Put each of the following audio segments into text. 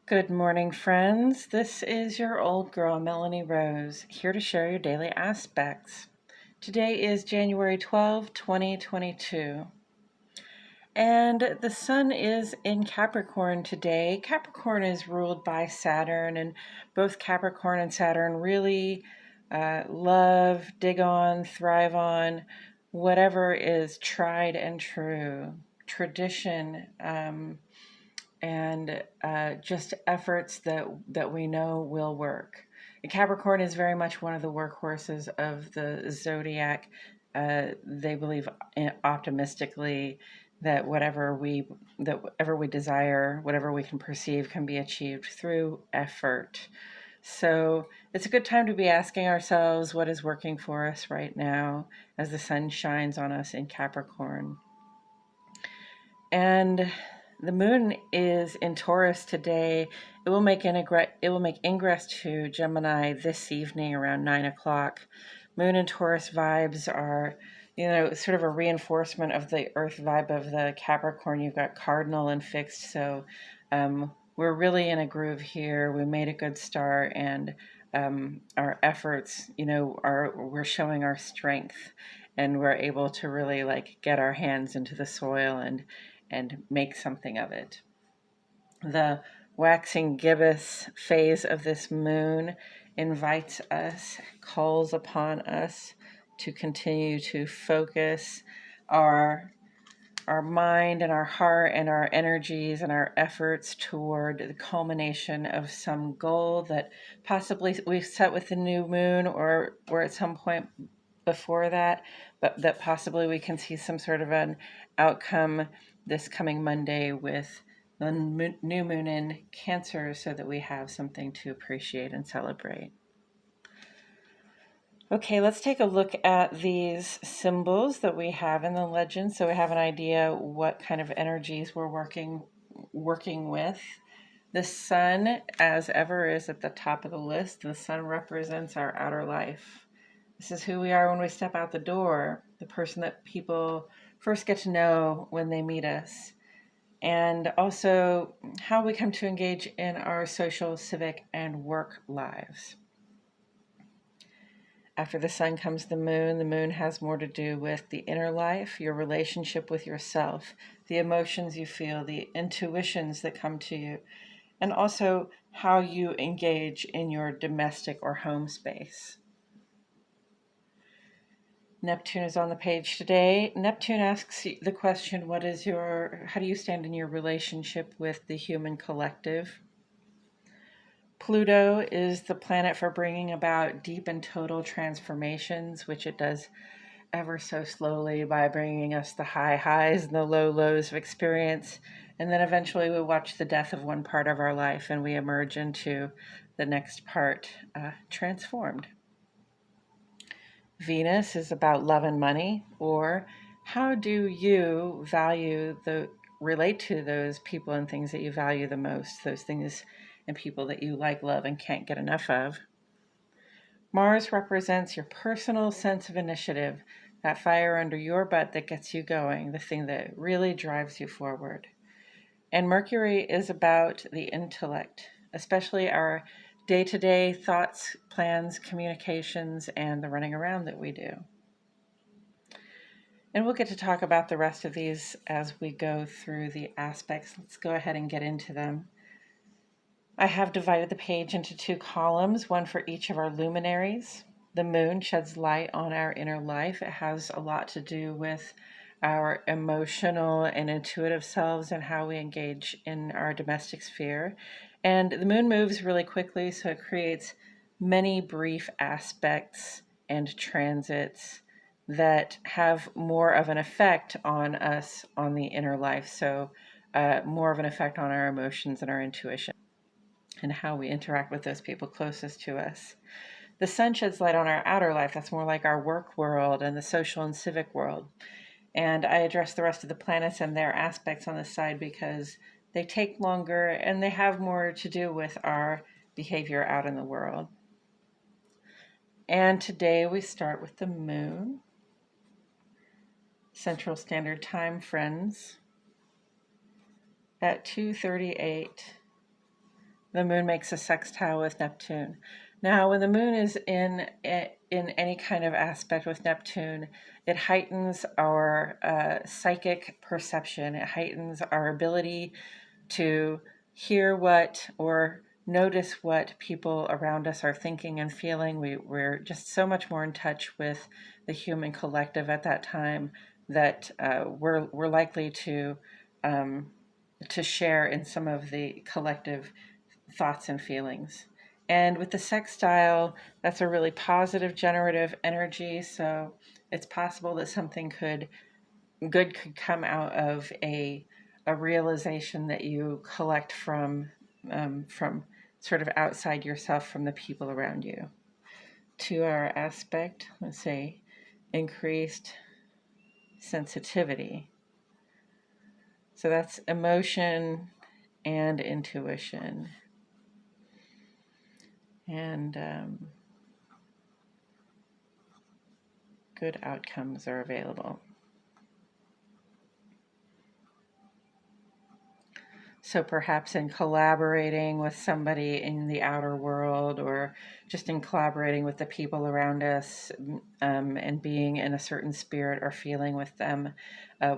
Good morning, friends. This is your old girl, Melanie Rose, here to share your daily aspects. Today is January 12, 2022, and the sun is in Capricorn today. Capricorn is ruled by Saturn, and both Capricorn and Saturn really love, dig on, thrive on whatever is tried and true, tradition, and just efforts that we know will work. And Capricorn is very much one of the workhorses of the zodiac. They believe optimistically that whatever we desire, whatever we can perceive, can be achieved through effort. So it's a good time to be asking ourselves what is working for us right now as the sun shines on us in Capricorn. And the moon is in Taurus today. It will make ingress to Gemini this evening around 9 o'clock. Moon and Taurus vibes are, sort of a reinforcement of the Earth vibe of the Capricorn. You've got cardinal and fixed, so we're really in a groove here. We made a good start, and our efforts, we're showing our strength, and we're able to really get our hands into the soil and make something of it. The waxing gibbous phase of this moon invites us, calls upon us to continue to focus our mind and our heart and our energies and our efforts toward the culmination of some goal that possibly we've set with the new moon or at some point before that, but that possibly we can see some sort of an outcome this coming Monday with the new moon in Cancer, so that we have something to appreciate and celebrate. Okay, let's take a look at these symbols that we have in the legend, so we have an idea what kind of energies we're working with. The sun, as ever, is at the top of the list. The sun represents our outer life. This is who we are when we step out the door, the person that people first get to know when they meet us, and also how we come to engage in our social, civic, and work lives. After the sun comes the moon. The moon has more to do with the inner life, your relationship with yourself, the emotions you feel, the intuitions that come to you, and also how you engage in your domestic or home space. Neptune is on the page today. Neptune asks the question, how do you stand in your relationship with the human collective? Pluto is the planet for bringing about deep and total transformations, which it does ever so slowly by bringing us the high highs and the low lows of experience. And then eventually we watch the death of one part of our life and we emerge into the next part transformed. Venus is about love and money, or how do you relate to those people and things that you value the most, those things and people that you like, love, and can't get enough of. Mars represents your personal sense of initiative, that fire under your butt that gets you going, the thing that really drives you forward. And Mercury is about the intellect, especially our day-to-day thoughts, plans, communications, and the running around that we do. And we'll get to talk about the rest of these as we go through the aspects. Let's go ahead and get into them. I have divided the page into two columns, one for each of our luminaries. The moon sheds light on our inner life. It has a lot to do with our emotional and intuitive selves and how we engage in our domestic sphere. And the moon moves really quickly, so it creates many brief aspects and transits that have more of an effect on us on the inner life. So more of an effect on our emotions and our intuition and how we interact with those people closest to us. The sun sheds light on our outer life. That's more like our work world and the social and civic world. And I address the rest of the planets and their aspects on this side because they take longer and they have more to do with our behavior out in the world. And today we start with the moon. Central Standard Time, friends, at 2:38 the moon makes a sextile with Neptune. Now, when the moon is in any kind of aspect with Neptune, it heightens our psychic perception. It heightens our ability to hear what or notice what people around us are thinking and feeling. We're just so much more in touch with the human collective at that time that we're likely to share in some of the collective thoughts and feelings. And with the sextile, that's a really positive generative energy. So it's possible that something good could come out of a realization that you collect from sort of outside yourself, from the people around you. 2-hour aspect, let's say, increased sensitivity. So that's emotion and intuition. And good outcomes are available. So perhaps in collaborating with somebody in the outer world, or just in collaborating with the people around us, and being in a certain spirit or feeling with them,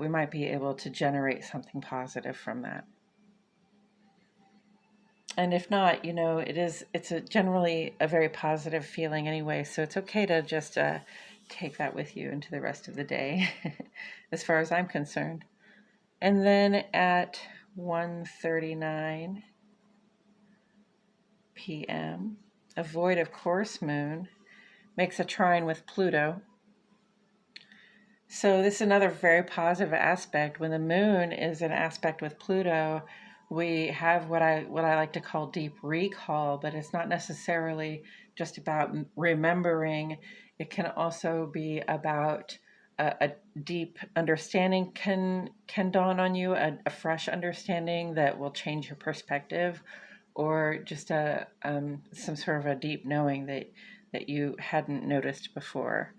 we might be able to generate something positive from that. And if not, it's generally a very positive feeling anyway, so it's okay to just take that with you into the rest of the day, as far as I'm concerned. And then at 1:39 p.m., a void of course moon makes a trine with Pluto. So this is another very positive aspect. When the moon is in aspect with Pluto, we have what I like to call deep recall, but it's not necessarily just about remembering. It can also be about a deep understanding can dawn on you, a fresh understanding that will change your perspective, or just some sort of a deep knowing that you hadn't noticed before.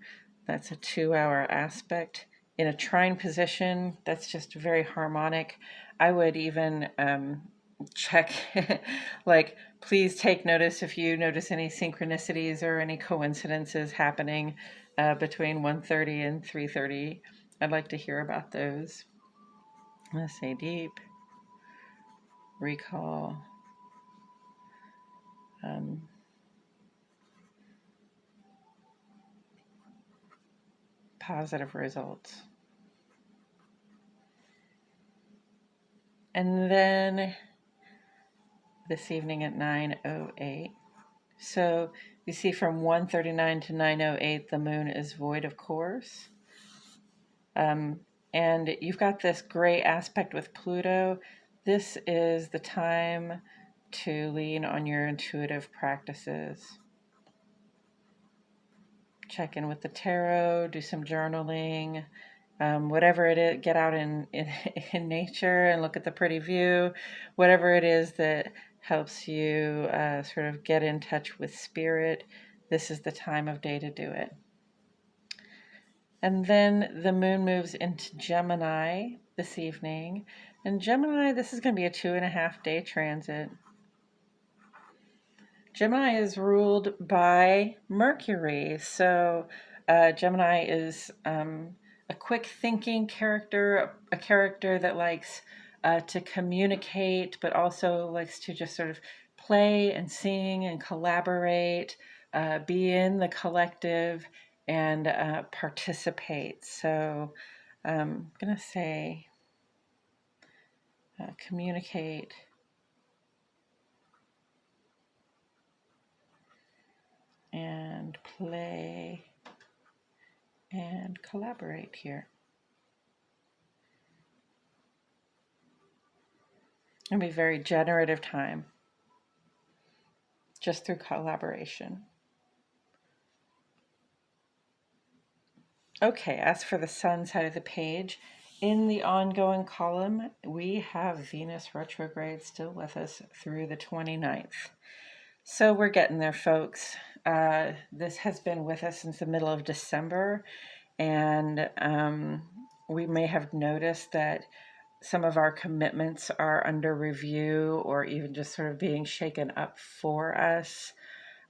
That's a 2-hour aspect. In a trine position, that's just very harmonic. I would even check, like, please take notice if you notice any synchronicities or any coincidences happening between 1:30 and 3:30. I'd like to hear about those. Let's say deep recall. Positive results. And then this evening at 9:08. So you see from 1:39 to 9:08, the moon is void of course. And you've got this great aspect with Pluto. This is the time to lean on your intuitive practices. Check in with the tarot, do some journaling, whatever it is, get out in nature and look at the pretty view, whatever it is that helps you sort of get in touch with spirit. This is the time of day to do it. And then the moon moves into Gemini this evening. And Gemini, this is going to be a 2.5-day transit. Gemini is ruled by Mercury. So Gemini is a quick thinking character, a character that likes to communicate, but also likes to just sort of play and sing and collaborate, be in the collective, and participate. So I'm going to say communicate and play and collaborate here. It'll be a very generative time, just through collaboration. Okay, as for the sun side of the page, in the ongoing column, we have Venus retrograde still with us through the 29th. So we're getting there, folks. This has been with us since the middle of December, and we may have noticed that some of our commitments are under review or even just sort of being shaken up for us.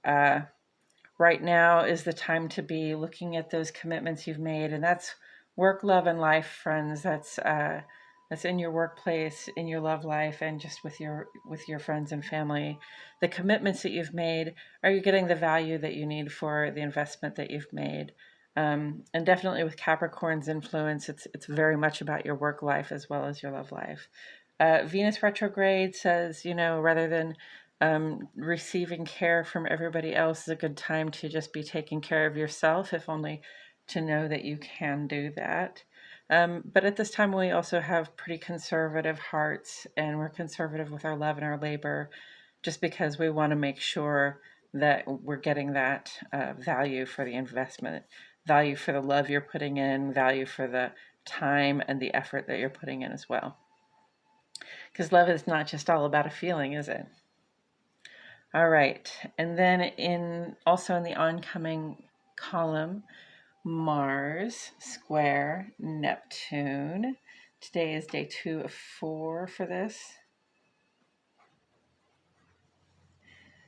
Right now is the time to be looking at those commitments you've made, and that's work, love, and life, friends. That's in your workplace, in your love life, and just with your friends and family. The commitments that you've made, are you getting the value that you need for the investment that you've made? And definitely with Capricorn's influence, it's very much about your work life as well as your love life. Venus retrograde says, rather than receiving care from everybody else, is a good time to just be taking care of yourself, if only to know that you can do that. But at this time, we also have pretty conservative hearts, and we're conservative with our love and our labor, just because we want to make sure that we're getting that value for the investment, value for the love you're putting in, value for the time and the effort that you're putting in as well. Because love is not just all about a feeling, is it? All right, and then also in the oncoming column, Mars square Neptune. Today is day 2 of 4 for this.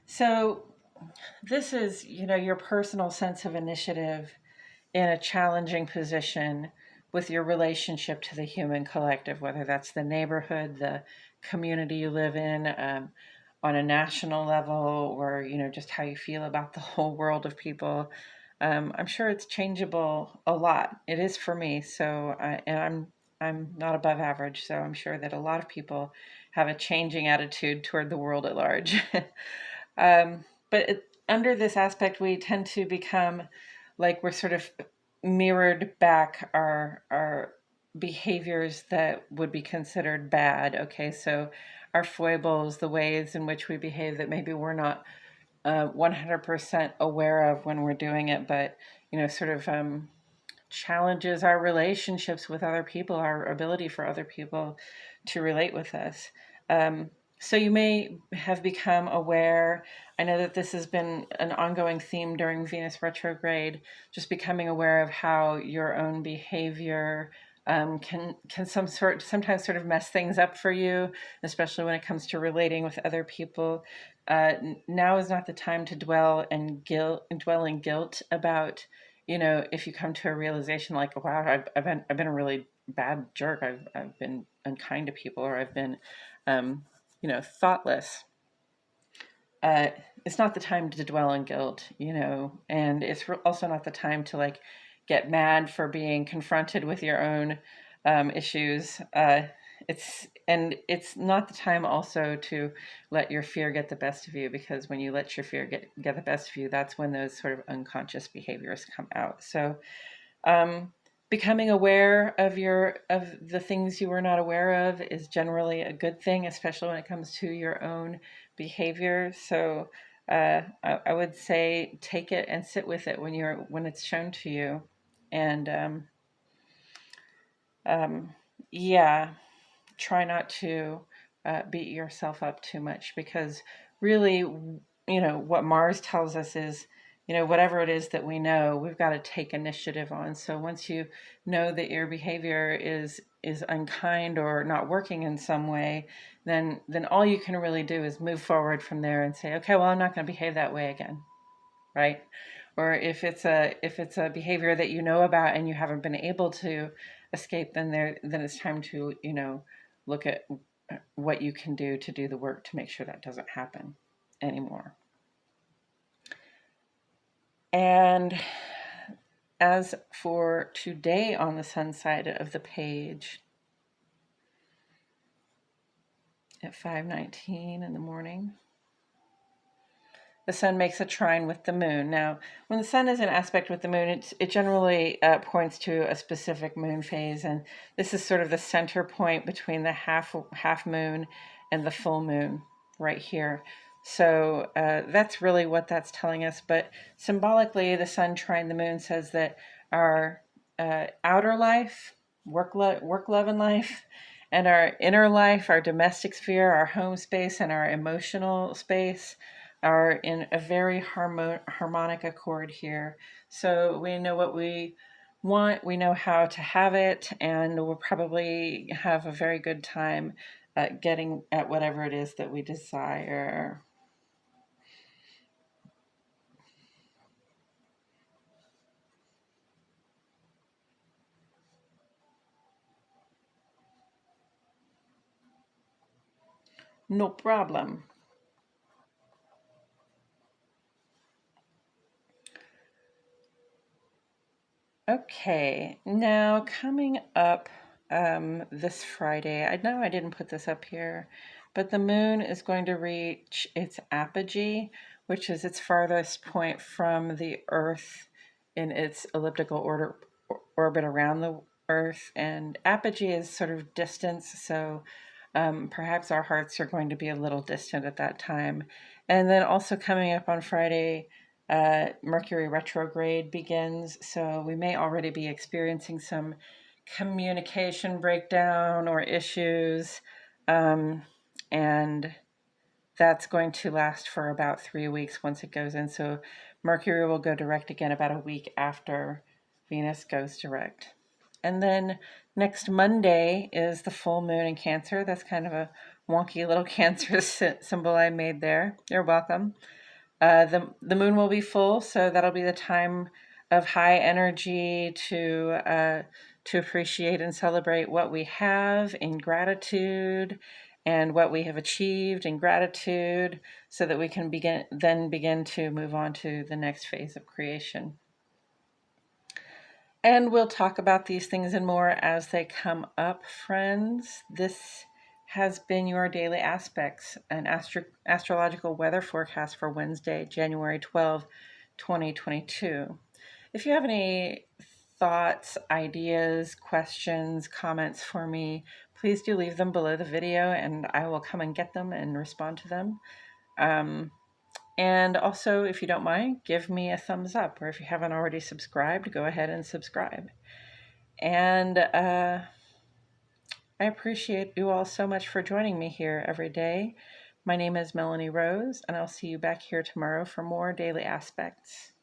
So this is, your personal sense of initiative in a challenging position with your relationship to the human collective, whether that's the neighborhood, the community you live in, on a national level, or just how you feel about the whole world of people. I'm sure it's changeable a lot. It is for me. So, and I'm not above average. So I'm sure that a lot of people have a changing attitude toward the world at large. Under this aspect, we tend to become like we're sort of mirrored back our behaviors that would be considered bad. Okay, so our foibles, the ways in which we behave that maybe we're not 100% aware of when we're doing it, but sort of challenges our relationships with other people, our ability for other people to relate with us. So you may have become aware. I know that this has been an ongoing theme during Venus retrograde, just becoming aware of how your own behavior can sometimes sort of mess things up for you, especially when it comes to relating with other people. Now is not the time to dwell in guilt about, if you come to a realization like, wow, I've been a really bad jerk. I've been unkind to people, or I've been thoughtless. It's not the time to dwell in guilt, and it's also not the time to like get mad for being confronted with your own issues. It's not the time also to let your fear get the best of you, because when you let your fear get the best of you, that's when those sort of unconscious behaviors come out. So becoming aware of the things you were not aware of is generally a good thing, especially when it comes to your own behavior. So I would say take it and sit with it when it's shown to you, and yeah, try not to beat yourself up too much, because really, what Mars tells us is, whatever it is that we know, we've got to take initiative on. So once you know that your behavior is unkind or not working in some way, then all you can really do is move forward from there and say, okay, well, I'm not going to behave that way again, right? Or if it's a behavior that you know about and you haven't been able to escape, then it's time to look at what you can do to do the work to make sure that doesn't happen anymore. And as for today on the sun side of the page at 5:19 in the morning, the sun makes a trine with the moon. Now, when the sun is in aspect with the moon, it generally points to a specific moon phase, and this is sort of the center point between the half moon and the full moon right here. So that's really what that's telling us. But symbolically, the sun trine the moon says that our outer life, work, love, and life, and our inner life, our domestic sphere, our home space, and our emotional space are in a very harmonic accord here. So we know what we want, we know how to have it, and we'll probably have a very good time at getting at whatever it is that we desire. No problem. Okay, now coming up this Friday, I know I didn't put this up here, but the moon is going to reach its apogee, which is its farthest point from the Earth in its elliptical orbit around the Earth. And apogee is sort of distance, so perhaps our hearts are going to be a little distant at that time. And then also coming up on Friday, Mercury retrograde begins, so we may already be experiencing some communication breakdown or issues, and that's going to last for about 3 weeks once it goes in. So Mercury will go direct again about a week after Venus goes direct. And then next Monday is the full moon in Cancer. That's kind of a wonky little Cancer symbol I made there. You're welcome. The moon will be full, so that'll be the time of high energy to appreciate and celebrate what we have in gratitude and what we have achieved in gratitude, so that we can begin to move on to the next phase of creation. And we'll talk about these things and more as they come up, friends. This has been your Daily Aspects, an astrological weather forecast for Wednesday, January 12, 2022. If you have any thoughts, ideas, questions, comments for me, please do leave them below the video and I will come and get them and respond to them. And also, if you don't mind, give me a thumbs up, or if you haven't already subscribed, go ahead and subscribe. And I appreciate you all so much for joining me here every day. My name is Melanie Rose, and I'll see you back here tomorrow for more Daily Aspects.